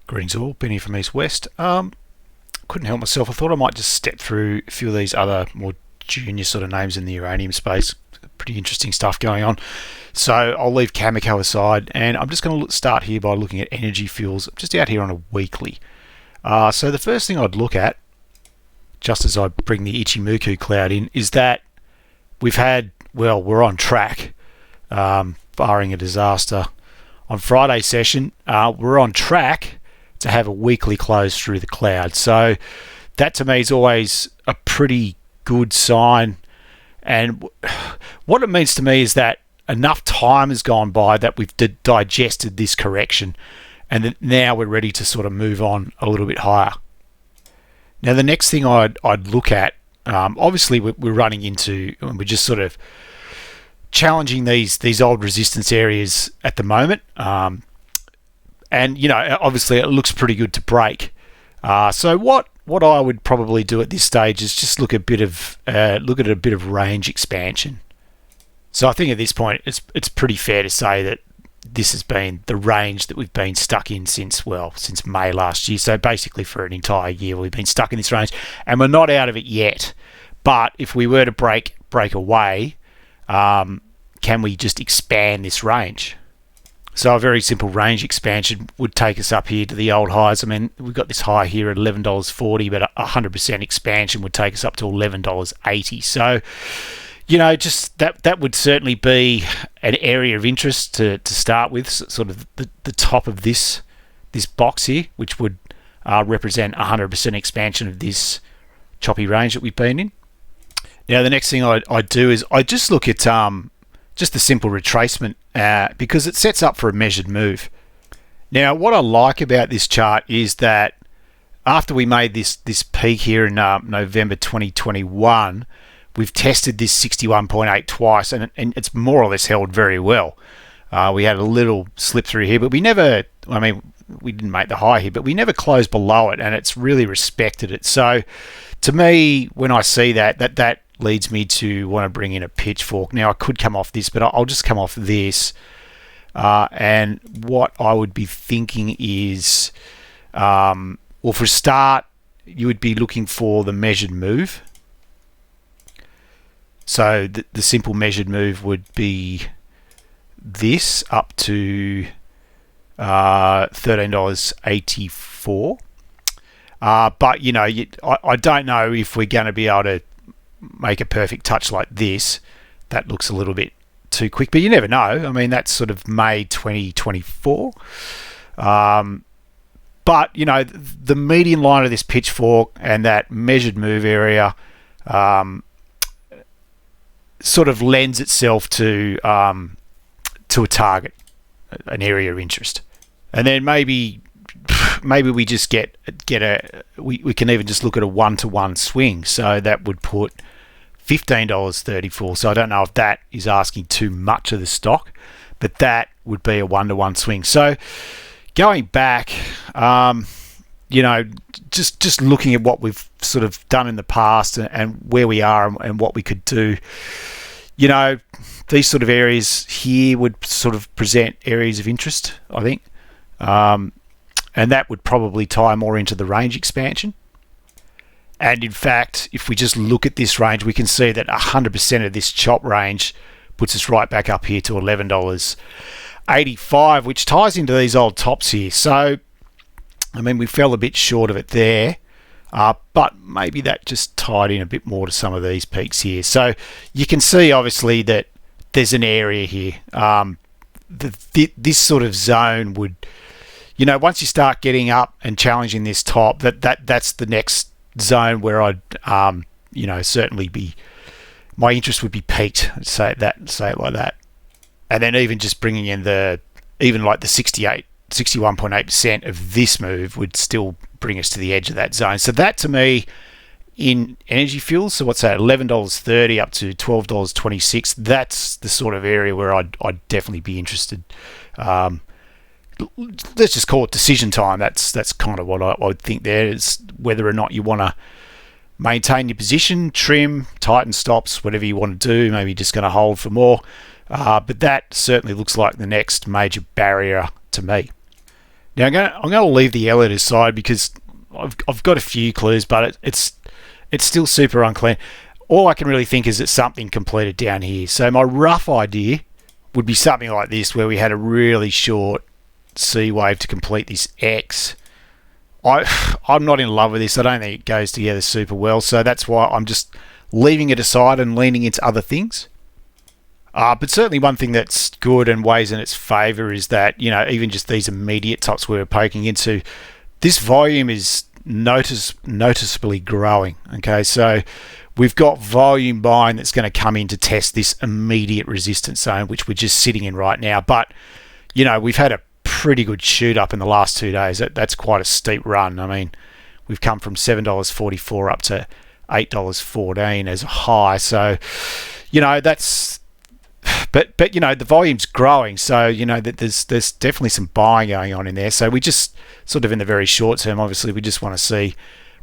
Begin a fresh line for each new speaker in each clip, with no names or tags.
Greetings all, Ben here from East West. Couldn't help myself. I thought I might just step through a few of these other more junior sort of names in the uranium space. Pretty interesting stuff going on. So I'll leave Cameco aside, and I'm just going to start here by looking at energy fuels, just out here on a weekly. So the first thing I'd look at, just as I bring the Ichimoku cloud in, is that we're on track, barring a disaster. On Friday session, we're on track to have a weekly close through the cloud. So that to me is always a pretty good sign. And what it means to me is that enough time has gone by that we've digested this correction, and that now we're ready to sort of move on a little bit higher. Now the next thing I'd look at, obviously we're running into, and we're just sort of challenging these old resistance areas at the moment, and obviously it looks pretty good to break. So what I would probably do at this stage is just look at a bit of range expansion. So I think at this point it's pretty fair to say that this has been the range that we've been stuck in since May last year. So basically for an entire year we've been stuck in this range, and we're not out of it yet. But if we were to break away, can we just expand this range? So a very simple range expansion would take us up here to the old highs. I mean, we've got this high here at $11.40, but 100% expansion would take us up to $11.80. So, just that would certainly be an area of interest to start with, sort of the top of this box here, which would represent 100% expansion of this choppy range that we've been in. Now, the next thing I do is I just look at just the simple retracement because it sets up for a measured move. Now, what I like about this chart is that after we made this peak here in November 2021, we've tested this 61.8 twice, and it's more or less held very well. We had a little slip through here, but we didn't make the high here, but we never closed below it, and it's really respected it. So to me, when I see that leads me to want to bring in a pitchfork. Now I could come off this, but I'll just come off this. And what I would be thinking is, for a start, you would be looking for the measured move. So the simple measured move would be this up to $13.84. But I don't know if we're going to be able to make a perfect touch like this. That looks a little bit too quick, but you never know. I mean, that's sort of May 2024. But the median line of this pitchfork and that measured move area sort of lends itself to a target, an area of interest. And then maybe we just we can even just look at a 1-to-1 swing. So that would put $15.34. So I don't know if that is asking too much of the stock, but that would be a 1-to-1 swing. So going back, just looking at what we've sort of done in the past and where we are and what we could do, these sort of areas here would sort of present areas of interest, I think. And that would probably tie more into the range expansion. And in fact, if we just look at this range, we can see that 100% of this chop range puts us right back up here to $11.85, which ties into these old tops here. So, I mean, we fell a bit short of it there, but maybe that just tied in a bit more to some of these peaks here. So you can see, obviously, that there's an area here. This sort of zone would, once you start getting up and challenging this top, that's the next zone where I'd certainly be, my interest would be peaked, say it like that. And then even just bringing in the 61.8% of this move would still bring us to the edge of that zone. So that to me, in energy fuels, so what's that, $11.30 up to $12.26, that's the sort of area where I'd definitely be interested. Let's just call it decision time. That's kind of what I would think there, is whether or not you want to maintain your position, trim, tighten stops, whatever you want to do. Maybe just going to hold for more. But that certainly looks like the next major barrier to me. Now I'm going to leave the Elliott aside because I've got a few clues, but it's still super unclear. All I can really think is that something completed down here. So my rough idea would be something like this, where we had a really short C wave to complete this X. I'm not in love with this. I don't think it goes together super well, so that's why I'm just leaving it aside and leaning into other things. But certainly one thing that's good and weighs in its favour is that, even just these immediate tops we were poking into, this volume is noticeably growing. Okay, so we've got volume buying that's going to come in to test this immediate resistance zone, which we're just sitting in right now. But, we've had a pretty good shoot up in the last 2 days. That's quite a steep run. I mean, we've come from $7.44 up to $8.14 as a high. So, that's... But the volume's growing, so that there's definitely some buying going on in there. So we just sort of, in the very short term, obviously we just want to see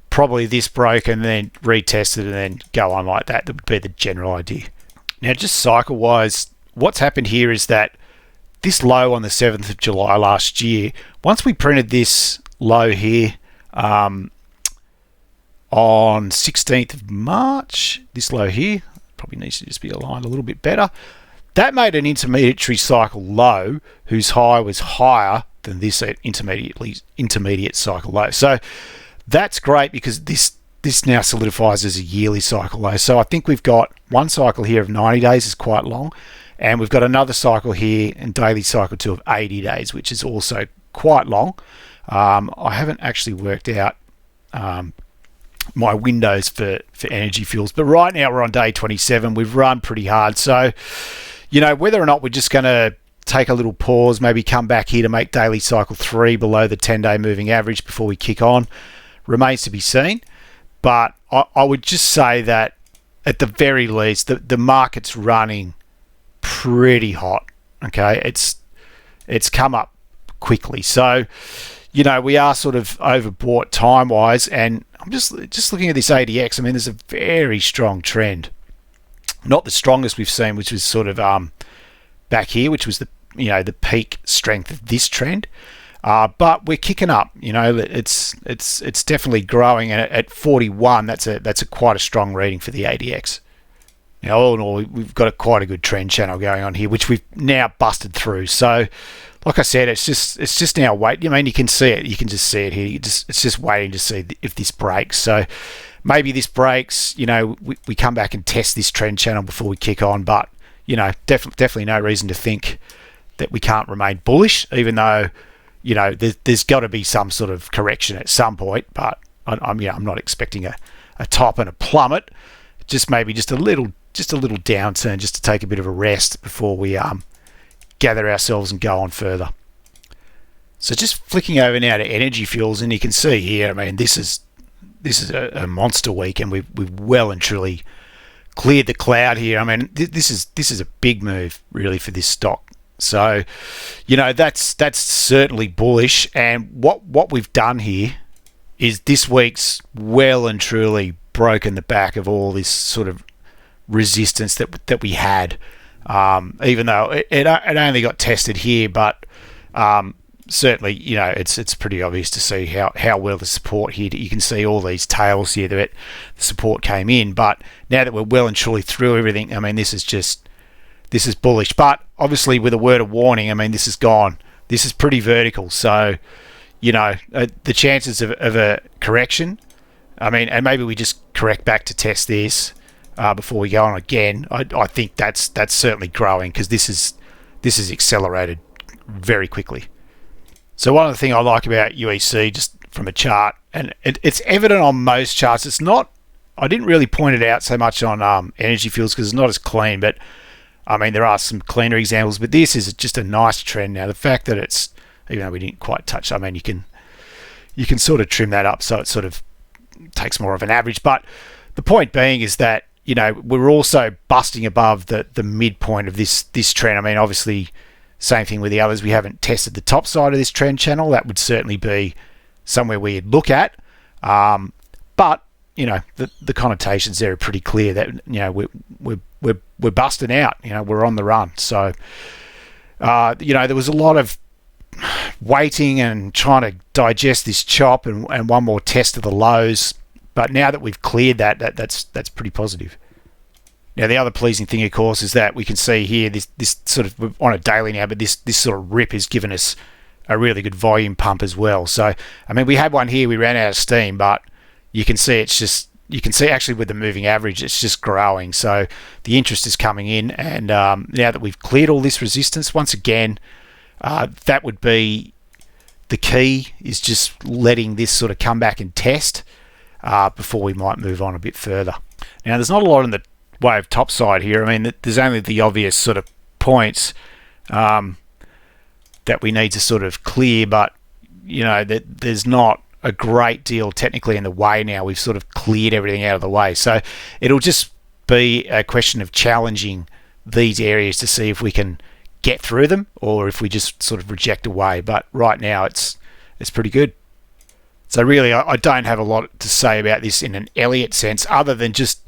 probably this broke and then retest it and then go on like that. That would be the general idea. Now, just cycle wise, what's happened here is that this low on the 7th of July last year, once we printed this low here on 16th of March, this low here probably needs to just be aligned a little bit better. That made an intermediate cycle low whose high was higher than this intermediate cycle low. So that's great because this now solidifies as a yearly cycle low. So I think we've got one cycle here of 90 days is quite long, and we've got another cycle here and daily cycle 2 of 80 days, which is also quite long. I haven't actually worked out my windows for energy fuels, but right now we're on day 27. We've run pretty hard, so whether or not we're just going to take a little pause, maybe come back here to make daily cycle 3 below the 10-day moving average before we kick on, remains to be seen. But I would just say that at the very least, the market's running pretty hot. Okay, it's come up quickly, so we are sort of overbought time-wise, and I'm just looking at this ADX. I mean, there's a very strong trend. Not the strongest we've seen, which was sort of back here, which was the peak strength of this trend. But we're kicking up. It's definitely growing, and at 41, that's a quite a strong reading for the ADX. Now, all in all, we've got quite a good trend channel going on here, which we've now busted through. So, like I said, it's just now wait. I mean, you can see it. You can just see it here. It's just waiting to see if this breaks. So maybe this breaks. We come back and test this trend channel before we kick on. But definitely no reason to think that we can't remain bullish, even though there's got to be some sort of correction at some point. But I'm not expecting a top and a plummet. Maybe just a little downturn, just to take a bit of a rest before we gather ourselves and go on further. So just flicking over now to energy fuels, and you can see here, I mean, this is a monster week, and we've well and truly cleared the cloud here. I mean, this is a big move really for this stock. So, that's certainly bullish. And what we've done here is this week's well and truly broken the back of all this sort of resistance that we had. Even though it only got tested here, but certainly, it's pretty obvious to see how well the support here. You can see all these tails here that the support came in, but now that we're well and truly through everything, I mean, this is bullish. But obviously, with a word of warning, I mean, this is gone. This is pretty vertical, so the chances of a correction. I mean, and maybe we just correct back to test this before we go on again. I think that's certainly growing, because this is accelerated very quickly. So one of the things I like about UEC, just from a chart, and it's evident on most charts. It's not. I didn't really point it out so much on energy fuels because it's not as clean. But I mean, there are some cleaner examples. But this is just a nice trend. Now, the fact that it's, even though we didn't quite touch, I mean, you can sort of trim that up so it sort of takes more of an average. But the point being is that we're also busting above the midpoint of this trend. I mean, obviously, same thing with the others. We haven't tested the top side of this trend channel. That would certainly be somewhere we would look at. But the connotations there are pretty clear that we're busting out. We're on the run. So there was a lot of waiting and trying to digest this chop and one more test of the lows. But now that we've cleared that's pretty positive. Now the other pleasing thing, of course, is that we can see here this sort of on a daily now, but this sort of rip has given us a really good volume pump as well. So I mean, we had one here, we ran out of steam, but you can see you can see actually with the moving average, it's just growing. So the interest is coming in, and now that we've cleared all this resistance, once again, that would be the key, is just letting this sort of come back and test before we might move on a bit further. Now there's not a lot in the way of top side here. I mean, there's only the obvious sort of points that we need to sort of clear, but you know that there's not a great deal technically in the way now. We've sort of cleared everything out of the way, so it'll just be a question of challenging these areas to see if we can get through them or if we just sort of reject away. But right now it's pretty good. So really I don't have a lot to say about this in an Elliott sense, other than just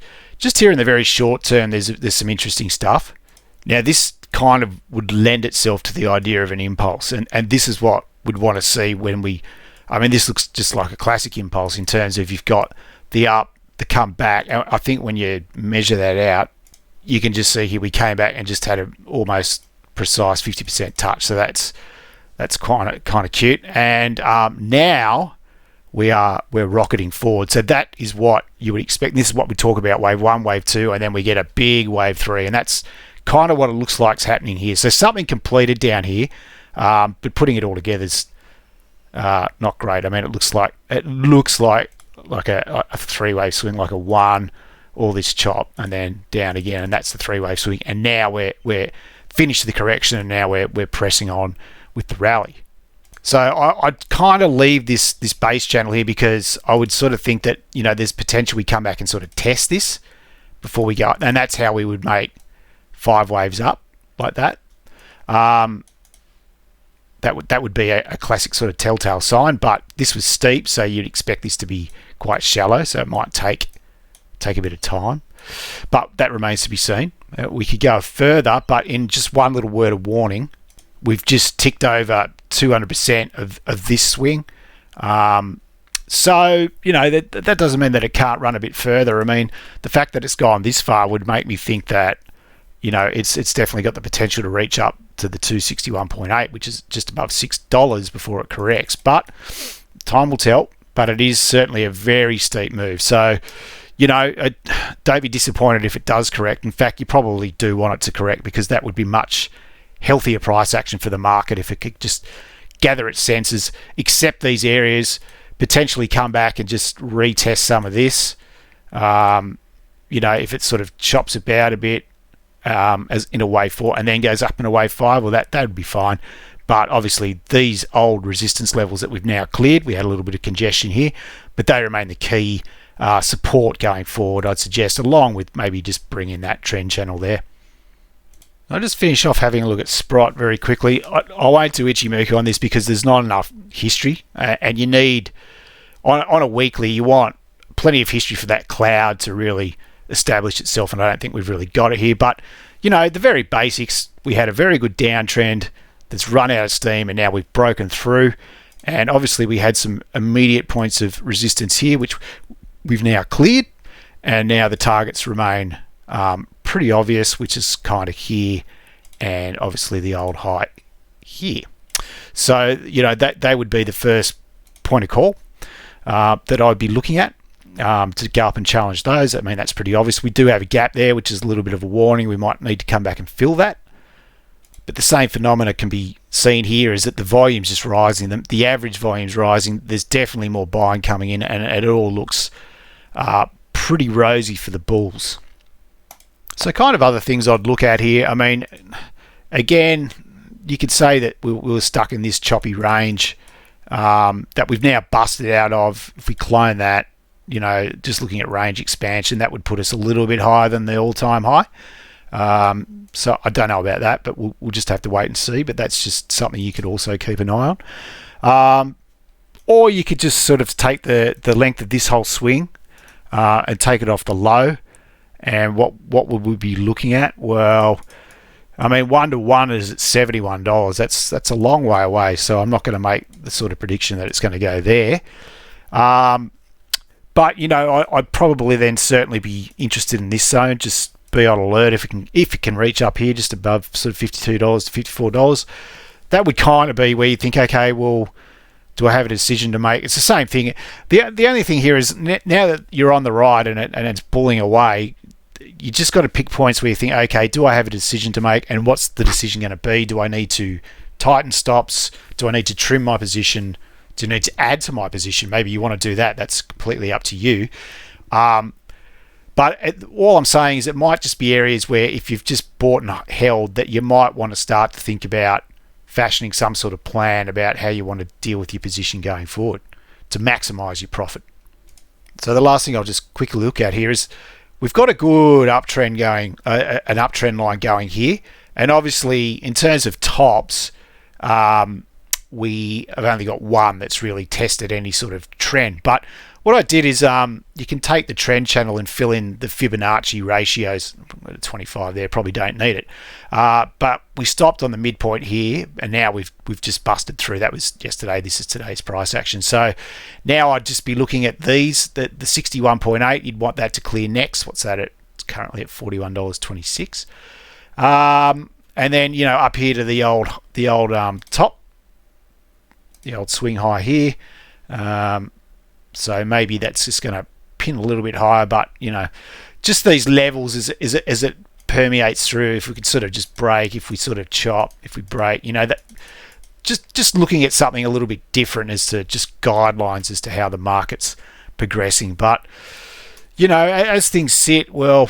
here in the very short term there's some interesting stuff. Now this kind of would lend itself to the idea of an impulse, and this is what we'd want to see when we, I mean, this looks just like a classic impulse in terms of you've got the up, the come back. I think when you measure that out, you can just see here we came back and just had an almost precise 50% touch. So that's kind of cute. And now we're rocketing forward. So that is what you would expect. This is what we talk about, wave 1, wave 2, and then we get a big wave 3, and that's kind of what it looks like is happening here. So something completed down here, but putting it all together is not great. I mean, it looks like a three-wave swing, like a 1, all this chop, and then down again, and that's the three-wave swing. And now we're finished the correction, and now we're pressing on with the rally. So I'd kind of leave this base channel here, because I would sort of think that, you know, there's potential we come back and sort of test this before we go, and that's how we would make 5 waves up like that. That would be a classic sort of telltale sign, but this was steep, so you'd expect this to be quite shallow, so it might take a bit of time, but that remains to be seen. We could go further, but in just one little word of warning, we've just ticked over 200% of this swing. So, you know, that doesn't mean that it can't run a bit further. I mean, the fact that it's gone this far would make me think that, you know, it's definitely got the potential to reach up to the 261.8, which is just above $6 before it corrects. But time will tell. But it is certainly a very steep move. So, you know, don't be disappointed if it does correct. In fact, you probably do want it to correct, because that would be much healthier price action for the market if it could just gather its senses, accept these areas, potentially come back and just retest some of this. You know, if it sort of chops about a bit, as in a wave 4 and then goes up in a wave 5, well, that would be fine. But obviously these old resistance levels that we've now cleared, we had a little bit of congestion here, but they remain the key support going forward, I'd suggest, along with maybe just bring in that trend channel there. I'll just finish off having a look at Sprott very quickly. I won't do Ichimoku on this because there's not enough history, and you need, on a weekly, you want plenty of history for that cloud to really establish itself, and I don't think we've really got it here. But, you know, the very basics, we had a very good downtrend that's run out of steam, and now we've broken through, and obviously we had some immediate points of resistance here, which we've now cleared, and now the targets remain pretty obvious, which is kind of here, and obviously the old height here. So, you know, that they would be the first point of call that I'd be looking at to go up and challenge those. I mean, that's pretty obvious. We do have a gap there, which is a little bit of a warning. We might need to come back and fill that. But the same phenomena can be seen here, is that the volume's just rising. The average volume's rising. There's definitely more buying coming in, and it all looks pretty rosy for the bulls. So kind of other things I'd look at here. I mean, again, you could say that we were stuck in this choppy range that we've now busted out of. If we clone that, you know, just looking at range expansion, that would put us a little bit higher than the all-time high. So I don't know about that, but we'll just have to wait and see. But that's just something you could also keep an eye on. Or you could just sort of take the length of this whole swing and take it off the low. And what would we be looking at? Well, I mean, 1 to 1 is at $71. That's a long way away. So I'm not going to make the sort of prediction that it's going to go there. But I'd probably then certainly be interested in this zone. Just be on alert if it can reach up here just above sort of $52 to $54. That would kind of be where you think, okay, well, do I have a decision to make? It's the same thing. The only thing here is now that you're on the ride and it's pulling away, you just got to pick points where you think, okay, do I have a decision to make, and what's the decision going to be? Do I need to tighten stops? Do I need to trim my position? Do I need to add to my position? Maybe you want to do that. That's completely up to you. But all I'm saying is it might just be areas where if you've just bought and held, that you might want to start to think about fashioning some sort of plan about how you want to deal with your position going forward to maximize your profit. So the last thing I'll just quickly look at here is we've got a good uptrend going, an uptrend line going here. And obviously in terms of tops, we have only got one that's really tested any sort of trend. But what I did is you can take the trend channel and fill in the Fibonacci ratios. 25 there, probably don't need it. But we stopped on the midpoint here, and now we've just busted through. That was yesterday. This is today's price action. So now I'd just be looking at these. The 61.8, you'd want that to clear next. What's that at? It's currently at $41.26. And then up here to the old top, the old swing high here. So maybe that's just going to pin a little bit higher, but just these levels as it permeates through. If we could sort of just break, if we sort of chop, if we break, that just looking at something a little bit different as to just guidelines as to how the market's progressing. But as things sit, well,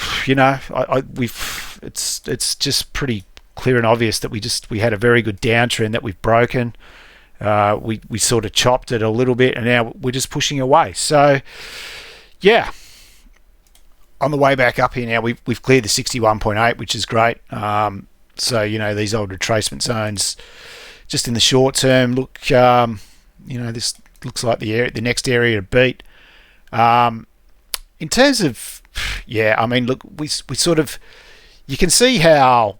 it's just pretty clear and obvious that we had a very good downtrend that we've broken. We sort of chopped it a little bit, and now we're just pushing away. So, yeah, on the way back up here now, we've cleared the 61.8, which is great. So these old retracement zones, just in the short term, look, this looks like the next area to beat. In terms of, look, we sort of, you can see how.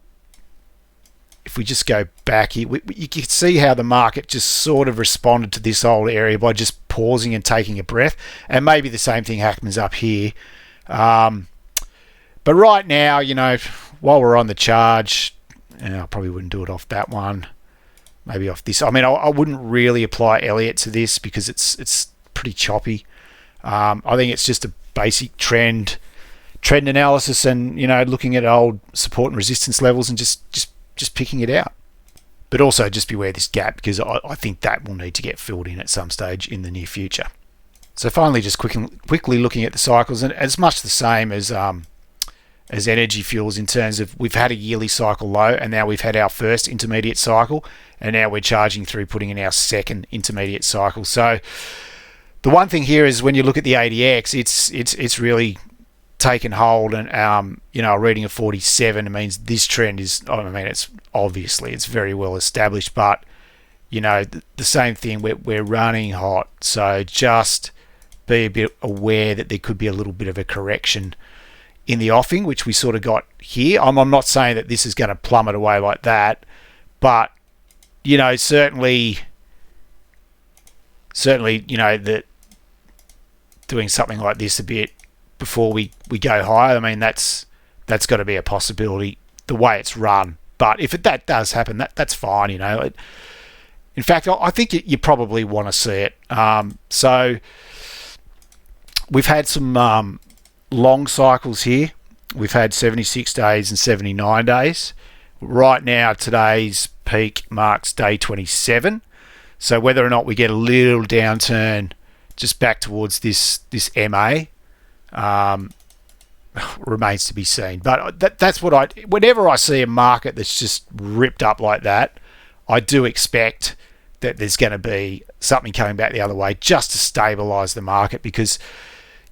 If we just go back here, you can see how the market just sort of responded to this old area by just pausing and taking a breath. And maybe the same thing happens up here. But right now, while we're on the charge, I probably wouldn't do it off that one. Maybe off this. I mean, I wouldn't really apply Elliott to this because it's pretty choppy. I think it's just a basic trend analysis and, looking at old support and resistance levels and just picking it out. But also just beware this gap, because I think that will need to get filled in at some stage in the near future. So finally, just quickly looking at the cycles, and it's much the same as energy fuels in terms of we've had a yearly cycle low, and now we've had our first intermediate cycle, and now we're charging through putting in our second intermediate cycle. So the one thing here is when you look at the ADX, it's really taken hold, and a reading of 47 means this trend is, it's very well established, but the same thing, we're running hot. So just be a bit aware that there could be a little bit of a correction in the offing, which we sort of got here. I'm not saying that this is going to plummet away like that, but certainly that doing something like this a bit before we go higher, that's got to be a possibility the way it's run. But if that does happen, that's fine. In fact, I think you probably want to see it. So we've had some long cycles here. We've had 76 days and 79 days. Right now, today's peak marks day 27. So whether or not we get a little downturn just back towards this MA, remains to be seen. But that's what whenever I see a market that's just ripped up like that, I do expect that there's going to be something coming back the other way just to stabilize the market, because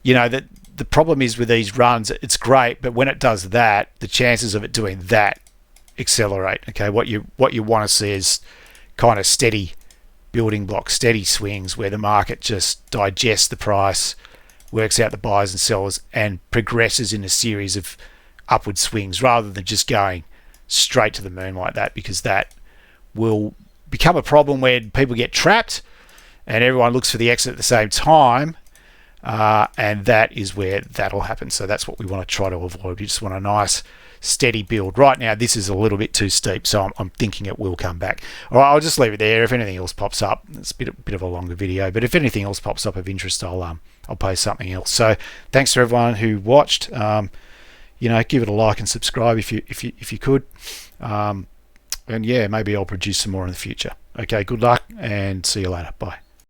the problem is with these runs, it's great, but when it does that, the chances of it doing that accelerate. Okay, what you want to see is kind of steady building block, steady swings where the market just digests the price, works out the buyers and sellers, and progresses in a series of upward swings rather than just going straight to the moon like that, because that will become a problem where people get trapped and everyone looks for the exit at the same time, and that is where that'll happen. So that's what we want to try to avoid. We just want a nice steady build. Right now this is a little bit too steep, so I'm thinking it will come back. All right, I'll just leave it there. If anything else pops up, it's a bit of a longer video, but if anything else pops up of interest, I'll post something else. So thanks to everyone who watched. Give it a like and subscribe if you could, and yeah, maybe I'll produce some more in the future. Okay, good luck and see you later. Bye.